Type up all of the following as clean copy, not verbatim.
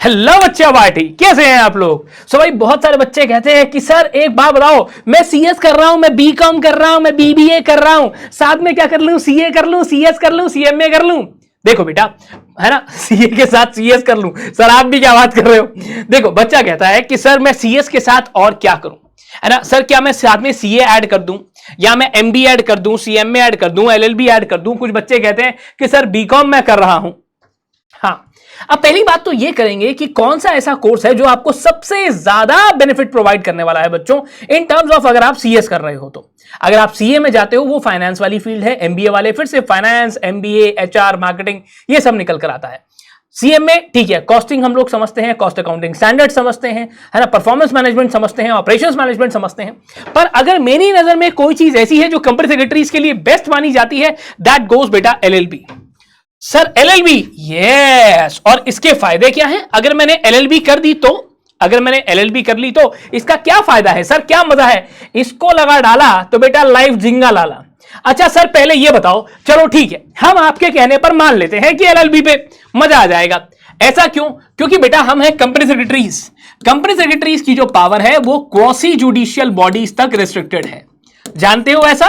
Hello बच्चा party, कैसे हैं आप लोग। सो भाई बहुत सारे बच्चे कहते हैं कि सर एक बात बताओ, मैं सीएस कर रहा हूं, मैं बीकॉम कर रहा हूं, मैं बीबीए कर रहा हूं, साथ में क्या कर लूं, सीए कर लूं, सीएस कर लूं, सीएमए कर लूं। देखो बेटा, है ना, सीए के साथ सीएस कर लूं। सर आप भी क्या बात कर रहे हो। देखो बच्चा कहता है कि सर मैं सीएस के साथ और क्या करूं, है ना सर, क्या मैं साथ में सीए ऐड कर दूं, या मैं एमबीए ऐड कर दूं, सीएमए ऐड कर दूं, एलएलबी ऐड कर दूं। कुछ बच्चे कहते हैं कि सर बीकॉम मैं कर रहा हूं। हाँ, अब पहली बात तो ये करेंगे कि कौन सा ऐसा कोर्स है जो आपको सबसे ज्यादा बेनिफिट प्रोवाइड करने वाला है बच्चों, इन टर्म्स ऑफ अगर आप सीएस कर रहे हो तो। अगर आप सीए में जाते हो वो फाइनेंस वाली फील्ड है, एमबीए वाले फिर से फाइनेंस, एमबीए, एचआर, मार्केटिंग ये सब निकल कर आता है। सीएमए ठीक है, कॉस्टिंग हम लोग समझते हैं, कॉस्ट अकाउंटिंग स्टैंडर्ड समझते हैं, है ना, परफॉर्मेंस मैनेजमेंट समझते हैं, ऑपरेशंस मैनेजमेंट समझते हैं। पर अगर मेरी नजर में कोई चीज ऐसी है जो कंपनी सेक्रेटरीज के लिए बेस्ट मानी जाती है, दैट गोज बेटा एलएलबी। Sir LLB, yes. और इसके फायदे क्या हैं? अगर मैंने एलएलबी कर दी तो, अगर मैंने एलएलबी कर ली तो इसका क्या फायदा है सर, क्या मजा है। इसको लगा डाला तो बेटा लाइफ जिंगा लाला। अच्छा सर पहले ये बताओ, चलो ठीक है, हम आपके कहने पर मान लेते हैं कि एलएलबी पे मजा आ जाएगा। ऐसा क्यों? क्योंकि बेटा हम हैं कंपनी सेक्रेटरीज। कंपनी सेक्रेटरीज की जो पावर है वो क्वासी जुडिशियल बॉडीज तक रिस्ट्रिक्टेड है। जानते हो ऐसा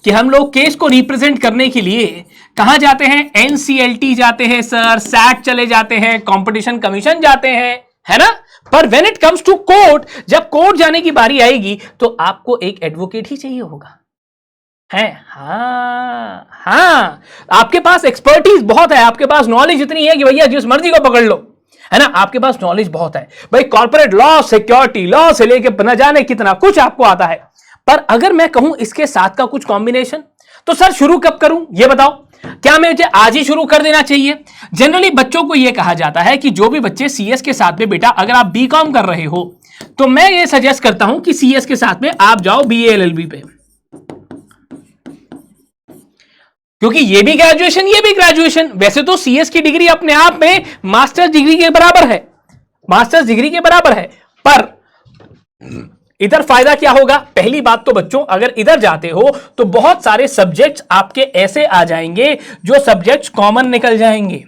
कि हम लोग केस को रिप्रेजेंट करने के लिए कहां जाते हैं? एनसीएलटी जाते हैं सर, सैट चले जाते हैं, कंपटीशन कमीशन जाते हैं, है ना। पर when it comes to court, जब कोर्ट जाने की बारी आएगी तो आपको एक एडवोकेट ही चाहिए होगा, है। हाँ हाँ, आपके पास एक्सपर्टीज बहुत है, आपके पास नॉलेज इतनी है कि भैया जिस मर्जी को पकड़ लो, है ना। आपके पास नॉलेज बहुत है भाई, कॉर्पोरेट लॉ, सिक्योरिटी लॉ से लेके न जाने कितना कुछ आपको आता है। पर अगर मैं कहूं इसके साथ का कुछ कॉम्बिनेशन, तो सर शुरू कब करूं ये बताओ। क्या मुझे आज ही शुरू कर देना चाहिए? जनरली बच्चों को यह कहा जाता है कि जो भी बच्चे सीएस के साथ में, बेटा अगर आप बीकॉम कर रहे हो तो मैं ये सजेस्ट करता हूं कि सीएस के साथ में आप जाओ बीए एलएलबी पे, क्योंकि ये भी ग्रेजुएशन, ये भी ग्रेजुएशन। वैसे तो सीएस की डिग्री अपने आप में मास्टर्स डिग्री के बराबर है, मास्टर्स डिग्री के बराबर है। पर इधर फायदा क्या होगा? पहली बात तो बच्चों, अगर इधर जाते हो तो बहुत सारे सब्जेक्ट्स आपके ऐसे आ जाएंगे जो सब्जेक्ट्स कॉमन निकल जाएंगे।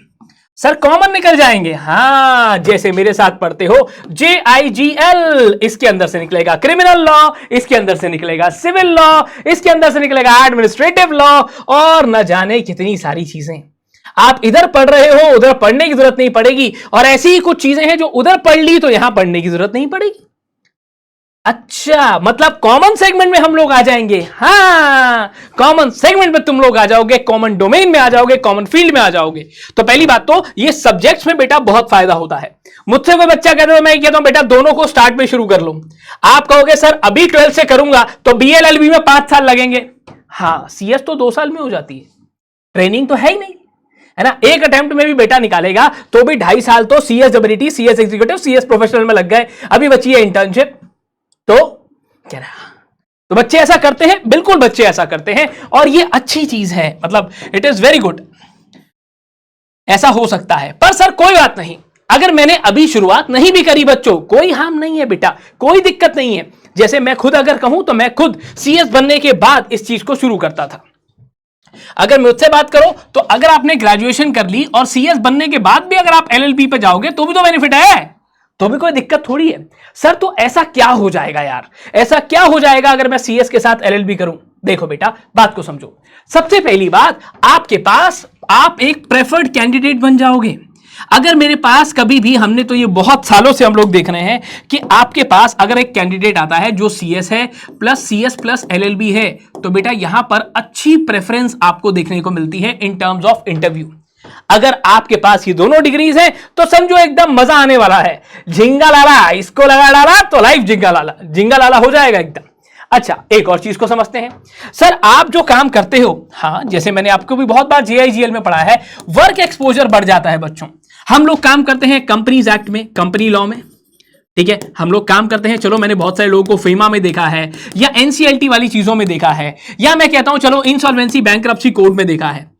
सर कॉमन निकल जाएंगे, हाँ। जैसे मेरे साथ पढ़ते हो JIGL, इसके अंदर से निकलेगा क्रिमिनल लॉ, इसके अंदर से निकलेगा सिविल लॉ, इसके अंदर से निकलेगा एडमिनिस्ट्रेटिव लॉ, और न जाने कितनी सारी चीजें। आप इधर पढ़ रहे हो, उधर पढ़ने की जरूरत नहीं पड़ेगी, और ऐसी ही कुछ चीजें हैं जो उधर पढ़ ली तो यहां पढ़ने की जरूरत नहीं पड़ेगी। अच्छा, मतलब कॉमन सेगमेंट में हम लोग आ जाएंगे। हाँ, कॉमन सेगमेंट में तुम लोग आ जाओगे, कॉमन डोमेन में आ जाओगे, कॉमन फील्ड में आ जाओगे। तो पहली बात तो ये सब्जेक्ट्स में बेटा बहुत फायदा होता है। मुझसे कोई बच्चा कहता है, मैं कहता हूं बेटा दोनों को स्टार्ट में शुरू कर लूं। आप कहोगे सर अभी 12 से करूंगा तो बीएलएलबी में 5 साल लगेंगे। हाँ, सीएस तो 2 साल में हो जाती है, ट्रेनिंग तो है ही नहीं, है ना। एक अटेम्प्ट में भी बेटा निकालेगा तो भी 2.5 साल तो CS WT, CS executive, CS professional में लग गए। अभी बची है इंटर्नशिप। तो क्या रहा, तो बच्चे ऐसा करते हैं, बिल्कुल बच्चे ऐसा करते हैं, और ये अच्छी चीज है, मतलब इट इज वेरी गुड, ऐसा हो सकता है। पर सर कोई बात नहीं, अगर मैंने अभी शुरुआत नहीं भी करी बच्चों, कोई हार्म नहीं है बेटा, कोई दिक्कत नहीं है। जैसे मैं खुद अगर कहूं तो मैं खुद सीएस बनने के बाद इस चीज को शुरू करता था। अगर मुझसे बात करो तो अगर आपने ग्रेजुएशन कर ली और सीएस बनने के बाद भी अगर आप एलएलबी पे जाओगे तो भी तो बेनिफिट है, तो भी कोई दिक्कत थोड़ी है। सर तो ऐसा क्या हो जाएगा यार, ऐसा क्या हो जाएगा अगर मैं सीएस के साथ एलएलबी करूं? देखो बेटा बात को समझो। सबसे पहली बात, आपके पास आप एक प्रेफर्ड कैंडिडेट बन जाओगे। अगर मेरे पास कभी भी, हमने तो ये बहुत सालों से हम लोग देख रहे हैं कि आपके पास अगर एक कैंडिडेट आता है जो सीएस है प्लस एलएलबी है, तो बेटा यहां पर अच्छी प्रेफरेंस आपको देखने को मिलती है इन टर्म्स ऑफ इंटरव्यू। अगर आपके पास ये दोनों डिग्रीज हैं तो समझो एकदम मजा आने वाला है। झिंगा लाला, इसको लगा डाला तो लाइफ जिंगा लाला हो जाएगा एकदम। अच्छा, एक और चीज को समझते हैं। सर आप जो काम करते हो, हाँ, जैसे मैंने आपको भी बहुत बार JIGL में पढ़ा है, वर्क एक्सपोजर बढ़ जाता है बच्चों। हम लोग काम करते हैं कंपनीज एक्ट में, कंपनी लॉ में, ठीक है, हम लोग काम करते हैं। चलो मैंने बहुत सारे लोगों को फीमा में देखा है, या एनसीएलटी वाली चीजों में देखा है, या मैं कहता हूं चलो इंसॉल्वेंसी बैंक्रप्सी कोड में देखा है।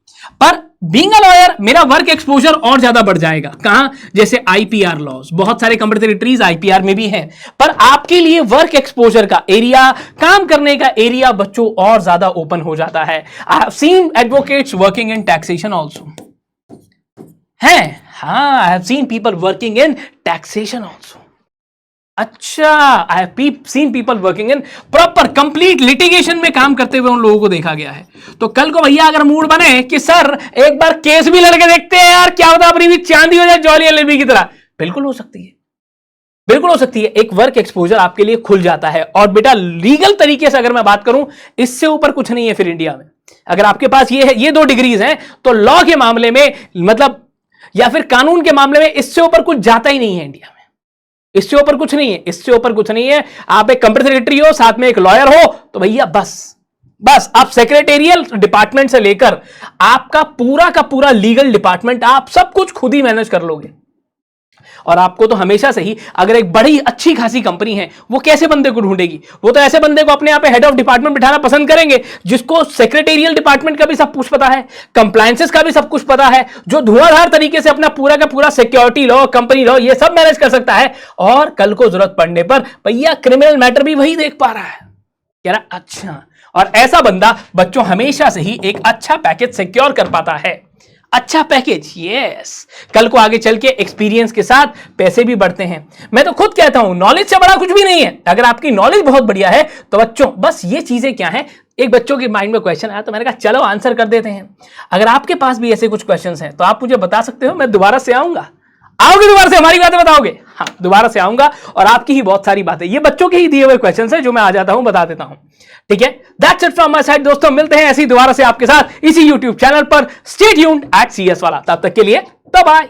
पर बीइंग अ लॉयर मेरा वर्क एक्सपोजर और ज्यादा बढ़ जाएगा। कहां? जैसे आईपीआर लॉज, बहुत सारे कंपनी सेक्रेटरीज आईपीआर में भी हैं, पर आपके लिए वर्क एक्सपोजर का एरिया, काम करने का एरिया बच्चों और ज्यादा ओपन हो जाता है। I have seen advocates working in taxation also, है। हाँ, I have seen people working in taxation also. अच्छा, I have seen people working in proper complete litigation में काम करते हुए उन लोगों को देखा गया है। तो कल को भैया अगर मूड बने कि सर एक बार केस भी लड़के देखते हैं यार, क्या होता अपनी भी चांदी हो जाए जॉली एलएलबी की तरह, बिल्कुल हो सकती है, बिल्कुल हो सकती है। एक वर्क एक्सपोजर आपके लिए खुल जाता है। और बेटा लीगल तरीके से अगर मैं बात करूं, इससे ऊपर कुछ नहीं है फिर इंडिया में। अगर आपके पास ये है, ये 2 डिग्रीज हैं, तो लॉ के मामले में मतलब या फिर कानून के मामले में इससे ऊपर कुछ जाता ही नहीं है इंडिया में। इससे ऊपर कुछ नहीं है, इससे ऊपर कुछ नहीं है। आप एक कंप्यूटर सेक्रेटरी हो, साथ में एक लॉयर हो, तो भैया बस आप सेक्रेटेरियल डिपार्टमेंट से लेकर आपका पूरा का पूरा लीगल डिपार्टमेंट, आप सब कुछ खुद ही मैनेज कर लोगे। और आपको तो हमेशा से ही, अगर एक बड़ी अच्छी खासी कंपनी है, वो कैसे बंदे को ढूंढेगी? वो तो ऐसे बंदे को अपने यहाँ पे हेड ऑफ डिपार्टमेंट बिठाना पसंद करेंगे जिसको सेक्रेटेरियल डिपार्टमेंट का भी सब कुछ पता है, कंप्लायंसेस का भी सब कुछ पता है, जो धुआंधार तरीके से अपना पूरा का पूरा सिक्योरिटी लॉ, कंपनी लॉ, ये सब मैनेज कर सकता है। और कल को जरूरत पड़ने पर भैया क्रिमिनल मैटर भी वही देख पा रहा है। कह रहा अच्छा, और ऐसा बंदा बच्चों हमेशा से ही एक अच्छा पैकेज सिक्योर कर पाता है। अच्छा पैकेज, यस, कल को आगे चल के एक्सपीरियंस के साथ पैसे भी बढ़ते हैं। मैं तो खुद कहता हूं नॉलेज से बड़ा कुछ भी नहीं है। अगर आपकी नॉलेज बहुत बढ़िया है तो बच्चों बस ये चीजें क्या है, एक बच्चों के माइंड में क्वेश्चन आया तो मैंने कहा चलो आंसर कर देते हैं। अगर आपके पास भी ऐसे कुछ क्वेश्चंस हैं तो आप मुझे बता सकते हो, मैं दोबारा से आऊंगा। आओगे दोबारा से, हमारी बातें बताओगे? हाँ, दोबारा से आऊंगा और आपकी ही बहुत सारी बातें, ये बच्चों के ही दिए हुए क्वेश्चंस हैं जो मैं आ जाता हूं, बता देता हूं। ठीक है, that's it from my side दोस्तों। मिलते हैं ऐसी दोबारा से आपके साथ इसी YouTube चैनल पर। स्टे ट्यून्ड एट CS वाला। तब तक के लिए बाय बाय।